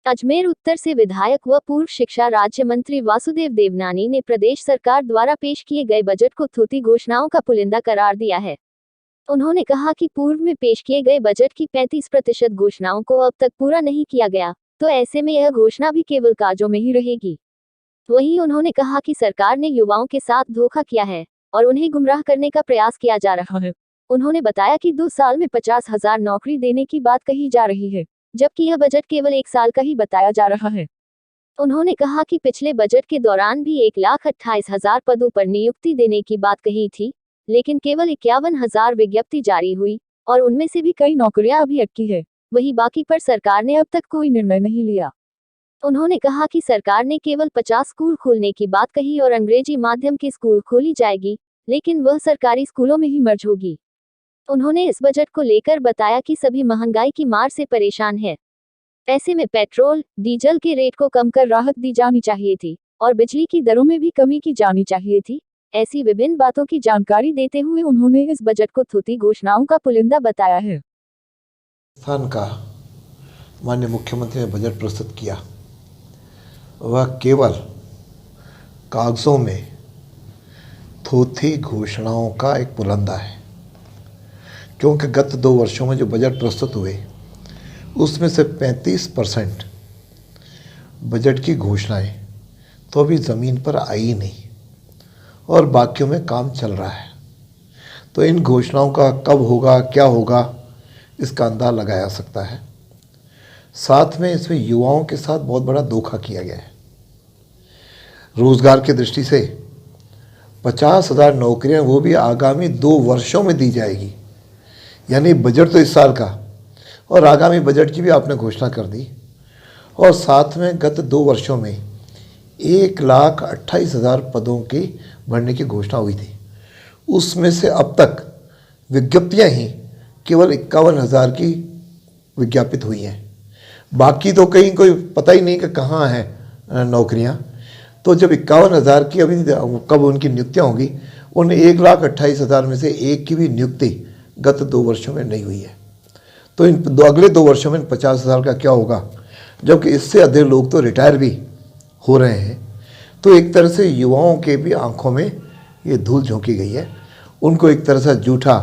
अजमेर उत्तर से विधायक व पूर्व शिक्षा राज्य मंत्री वासुदेव देवनानी ने प्रदेश सरकार द्वारा पेश किए गए बजट को थोथी घोषणाओं का पुलिंदा करार दिया है। उन्होंने कहा कि पूर्व में पेश किए गए बजट की 35% घोषणाओं को अब तक पूरा नहीं किया गया, तो ऐसे में यह घोषणा भी केवल काजों में ही रहेगी। वहीं उन्होंने कहा कि सरकार ने युवाओं के साथ धोखा किया है और उन्हें गुमराह करने का प्रयास किया जा रहा है। उन्होंने बताया कि 2 साल में 50,000 नौकरी देने की बात कही जा रही है, जबकि यह बजट केवल 1 साल का ही बताया जा रहा है। उन्होंने कहा कि पिछले बजट के दौरान भी 1,28,000 पदों पर नियुक्ति देने की बात कही थी, लेकिन केवल 51,000 विज्ञप्ति जारी हुई और उनमें से भी कई नौकरियां अभी अटकी है। वहीं बाकी पर सरकार ने अब तक कोई निर्णय नहीं लिया। उन्होंने कहा कि सरकार ने केवल 50 स्कूल खोलने की बात कही और अंग्रेजी माध्यम के स्कूल खोली जाएगी, लेकिन वह सरकारी स्कूलों में ही मर्ज होगी। उन्होंने इस बजट को लेकर बताया कि सभी महंगाई की मार से परेशान है। ऐसे में पेट्रोल, डीजल के रेट को कम कर राहत दी जानी चाहिए थी और बिजली की दरों में भी कमी की जानी चाहिए थी। ऐसी विभिन्न बातों की जानकारी देते हुए उन्होंने इस बजट को थोथी घोषणाओं का पुलिंदा बताया है। राजस्थान का माननीय मुख्यमंत्री ने बजट प्रस्तुत किया, वह केवल कागजों में थोथी घोषणाओं का एक पुलिंदा है, क्योंकि गत 2 वर्षों में जो बजट प्रस्तुत हुए उसमें से 35% बजट की घोषणाएं तो अभी ज़मीन पर आई नहीं और बाकियों में काम चल रहा है। तो इन घोषणाओं का कब होगा, क्या होगा, इसका अंदाज़ा लगाया जा सकता है। साथ में इसमें युवाओं के साथ बहुत बड़ा धोखा किया गया है। रोज़गार की दृष्टि से 50,000 नौकरियां वो भी आगामी 2 वर्षों में दी जाएगी, यानी बजट तो इस साल का और आगामी बजट की भी आपने घोषणा कर दी। और साथ में गत 2 वर्षों में 1,28,000 पदों की भरने की घोषणा हुई थी, उसमें से अब तक विज्ञप्तियां ही केवल 51,000 की विज्ञापित हुई हैं। बाकी तो कहीं कोई पता ही नहीं कि कहाँ हैं नौकरियां। तो जब 51,000 की अभी कब उनकी नियुक्तियां होंगी, उन 1,28,000 में से एक की भी नियुक्ति गत 2 वर्षों में नहीं हुई है। तो इन अगले 2 वर्षों में 50,000 का क्या होगा, जबकि इससे अधिक लोग तो रिटायर भी हो रहे हैं। तो एक तरह से युवाओं के भी आंखों में ये धूल झोंकी गई है, उनको एक तरह से झूठा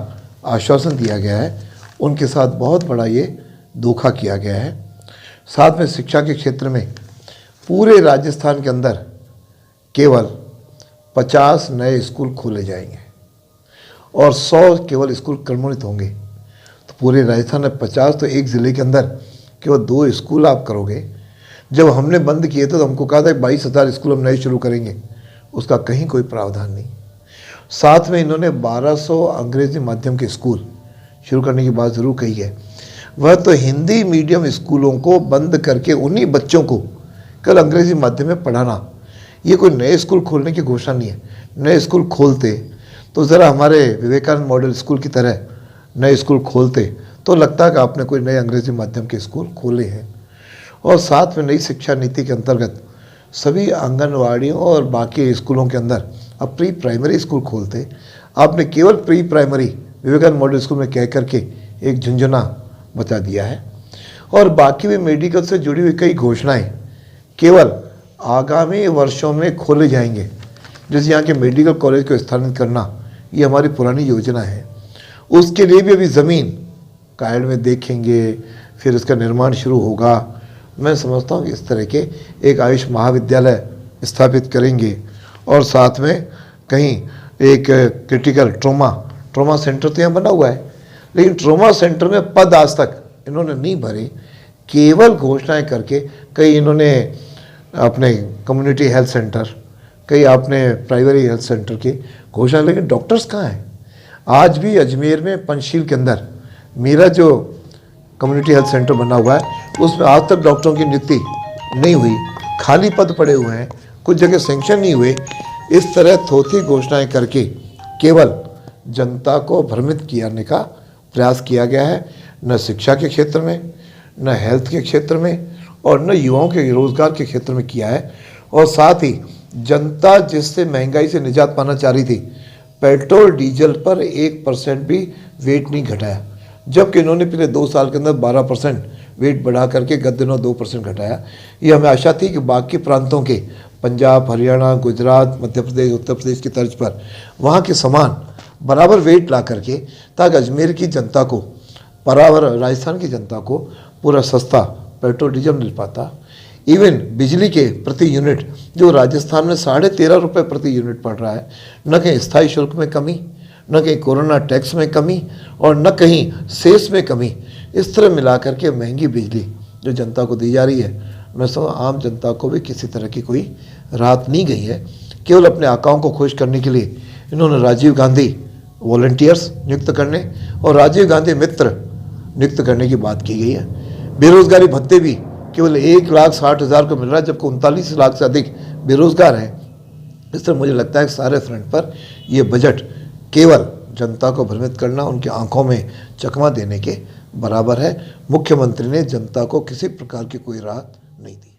आश्वासन दिया गया है, उनके साथ बहुत बड़ा ये धोखा किया गया है। साथ में शिक्षा के क्षेत्र में पूरे राजस्थान के अंदर केवल 50 नए स्कूल खोले जाएंगे और 100 केवल स्कूल क्रमोन्नत होंगे। तो पूरे राजस्थान में 50, तो एक ज़िले के अंदर केवल 2 स्कूल आप करोगे। जब हमने बंद किए थे तो हमको कहा था 22,000 स्कूल हम नए शुरू करेंगे, उसका कहीं कोई प्रावधान नहीं। साथ में इन्होंने 1200 अंग्रेजी माध्यम के स्कूल शुरू करने की बात ज़रूर कही है। वह तो हिंदी मीडियम स्कूलों को बंद करके उन्हीं बच्चों को कल अंग्रेजी माध्यम में पढ़ाना, ये कोई नए स्कूल खोलने की घोषणा नहीं है। नए स्कूल खोलते तो ज़रा हमारे विवेकानंद मॉडल स्कूल की तरह नए स्कूल खोलते तो लगता है कि आपने कोई नए अंग्रेजी माध्यम के स्कूल खोले हैं। और साथ में नई शिक्षा नीति के अंतर्गत सभी आंगनवाड़ियों और बाकी स्कूलों के अंदर अब प्री प्राइमरी स्कूल खोलते। आपने केवल pre primary Vivekananda model school में कह करके एक झुंझुना बता दिया है। और बाकी भी मेडिकल से जुड़ी हुई कई घोषणाएं केवल आगामी वर्षों में खोले जाएंगे, जैसे यहाँ के मेडिकल कॉलेज को स्थानांतरित करना, ये हमारी पुरानी योजना है। उसके लिए भी अभी ज़मीन कायड़ में देखेंगे, फिर उसका निर्माण शुरू होगा। मैं समझता हूँ कि इस तरह के एक आयुष महाविद्यालय स्थापित करेंगे और साथ में कहीं एक क्रिटिकल ट्रॉमा सेंटर तो यहाँ बना हुआ है, लेकिन ट्रॉमा सेंटर में पद आज तक इन्होंने नहीं भरे, केवल घोषणाएं करके। कई इन्होंने अपने कम्युनिटी हेल्थ सेंटर, कई आपने प्राइमरी हेल्थ सेंटर की घोषणा, लेकिन डॉक्टर्स कहाँ हैं? आज भी अजमेर में पंचशील के अंदर मेरा जो कम्युनिटी हेल्थ सेंटर बना हुआ है उसमें आज तक डॉक्टरों की नियुक्ति नहीं हुई, खाली पद पड़े हुए हैं, कुछ जगह सेंक्शन नहीं हुए। इस तरह थोथी घोषणाएं करके केवल जनता को भ्रमित कियाने का प्रयास किया गया है, न शिक्षा के क्षेत्र में, न हेल्थ के क्षेत्र में और न युवाओं के रोज़गार के क्षेत्र में किया है। और साथ ही जनता जिससे महंगाई से निजात पाना चाह रही थी, पेट्रोल डीजल पर 1% भी वेट नहीं घटाया, जबकि इन्होंने पिछले 2 साल के अंदर 12% वेट बढ़ा करके गत दिनों 2% घटाया। ये हमें आशा थी कि बाकी प्रांतों के पंजाब, हरियाणा, गुजरात, मध्य प्रदेश, उत्तर प्रदेश की तर्ज पर वहाँ के समान बराबर वेट ला करके, ताकि अजमेर की जनता को बराबर राजस्थान की जनता को पूरा सस्ता पेट्रोल डीजल मिल पाता। इवन बिजली के प्रति यूनिट जो राजस्थान में 13.5 रुपये प्रति यूनिट पड़ रहा है, न कहीं स्थायी शुल्क में कमी, न कहीं कोरोना टैक्स में कमी और न कहीं सेस में कमी, इस तरह मिला करके महंगी बिजली जो जनता को दी जा रही है, मैं समझ आम जनता को भी किसी तरह की कोई राहत नहीं गई है। केवल अपने आकाओं को खुश करने के लिए इन्होंने राजीव गांधी वॉलंटियर्स नियुक्त करने और राजीव गांधी मित्र नियुक्त करने की बात की गई है। बेरोजगारी भत्ते भी केवल 1,60,000 को मिल रहा है, जबकि 39 लाख से अधिक बेरोजगार हैं। इस तरह मुझे लगता है कि सारे फ्रंट पर यह बजट केवल जनता को भ्रमित करना, उनकी आंखों में चकमा देने के बराबर है। मुख्यमंत्री ने जनता को किसी प्रकार की कोई राहत नहीं दी।